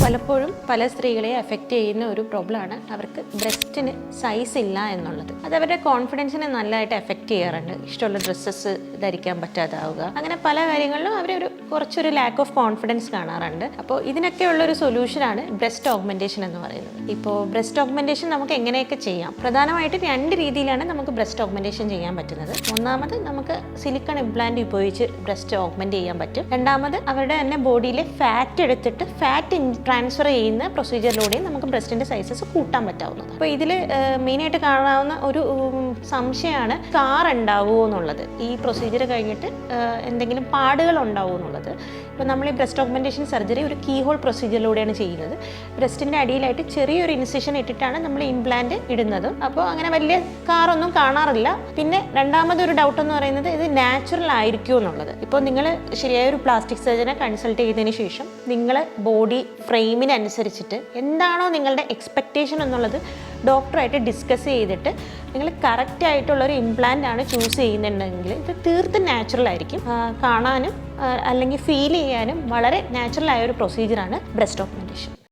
പലപ്പോഴും പല സ്ത്രീകളെ എഫക്റ്റ് ചെയ്യുന്ന ഒരു പ്രോബ്ലമാണ് അവർക്ക് ബ്രസ്റ്റിന് സൈസ് ഇല്ല എന്നുള്ളത്. അത് അവരുടെ കോൺഫിഡൻസിനെ നല്ലതായിട്ട് എഫക്റ്റ് ചെയ്യാറുണ്ട്. ഇഷ്ടമുള്ള ഡ്രസ്സസ് ധരിക്കാൻ പറ്റാതാവുക, അങ്ങനെ പല കാര്യങ്ങളിലും അവരൊരു കുറച്ചൊരു ലാക്ക് ഓഫ് കോൺഫിഡൻസ് കാണാറുണ്ട്. അപ്പോൾ ഇതിനൊക്കെ ഉള്ളൊരു സൊല്യൂഷനാണ് ബ്രസ്റ്റ് ഓഗ്മെൻറ്റേഷൻ എന്ന് പറയുന്നത്. ഇപ്പോൾ ബ്രസ്റ്റ് ഓഗ്മെൻറ്റേഷൻ നമുക്ക് എങ്ങനെയൊക്കെ ചെയ്യാം? പ്രധാനമായിട്ട് 2 രീതിയിലാണ് നമുക്ക് ബ്രസ്റ്റ് ഓഗ്മെൻറ്റേഷൻ ചെയ്യാൻ പറ്റുന്നത്. ഒന്നാമത് നമുക്ക് സിലിക്കൺ ഇംപ്ലാന്റ് ഉപയോഗിച്ച് ബ്രസ്റ്റ് ഓഗ്മെൻറ്റ് ചെയ്യാൻ പറ്റും. രണ്ടാമത് അവരുടെ തന്നെ ബോഡിയിലെ ഫാറ്റ് എടുത്തിട്ട് ഫാറ്റ് ട്രാൻസ്ഫർ ചെയ്യുന്ന പ്രൊസീജിയറിലൂടെയും നമുക്ക് ബ്രസ്റ്റിൻ്റെ സൈസസ് കൂട്ടാൻ പറ്റാവുന്നത്. അപ്പോൾ ഇതിൽ മെയിനായിട്ട് കാണാവുന്ന ഒരു സംശയമാണ് സ്കാർ ഉണ്ടാവുമോ എന്നുള്ളത്. ഈ പ്രൊസീജിയർ കഴിഞ്ഞിട്ട് എന്തെങ്കിലും പാടുകൾ ഉണ്ടാവുമോ എന്നുള്ളത്. ഇപ്പോൾ നമ്മൾ ഈ ബ്രസ്റ്റ് ഓഗ്മെൻറ്റേഷൻ സർജറി ഒരു കീ ഹോൾ പ്രൊസീജിയറിലൂടെയാണ് ചെയ്യുന്നത്. ബ്രസ്റ്റിൻ്റെ അടിയിലായിട്ട് ചെറിയൊരു ഇൻസിഷൻ ഇട്ടിട്ടാണ് നമ്മൾ ഇംപ്ലാന്റ് ഇടുന്നത്. അപ്പോൾ അങ്ങനെ വലിയ സ്കാറൊന്നും കാണാറില്ല. പിന്നെ രണ്ടാമതൊരു ഡൗട്ട് എന്ന് പറയുന്നത് ഇത് നാച്ചുറൽ ആയിരിക്കുമോ എന്നുള്ളത്. ഇപ്പോൾ നിങ്ങൾ ശരിയായൊരു പ്ലാസ്റ്റിക് സർജനെ കൺസൾട്ട് ചെയ്തതിന് ശേഷം നിങ്ങൾ ബോഡി ഫ്രെയിമിനനുസരിച്ചിട്ട് എന്താണോ നിങ്ങളുടെ എക്സ്പെക്റ്റേഷൻ എന്നുള്ളത് ഡോക്ടറായിട്ട് ഡിസ്കസ് ചെയ്തിട്ട് നിങ്ങൾ കറക്റ്റ് ആയിട്ടുള്ളൊരു ഇംപ്ലാന്റ് ആണ് ചൂസ് ചെയ്യുന്നുണ്ടെങ്കിൽ ഇത് തീർത്തും നാച്ചുറൽ ആയിരിക്കും. കാണാനും അല്ലെങ്കിൽ ഫീൽ ചെയ്യാനും വളരെ നാച്ചുറൽ ആയ ഒരു പ്രൊസീജിയറാണ് ബ്രസ്റ്റ് ഓഗ്മെൻറ്റേഷൻ.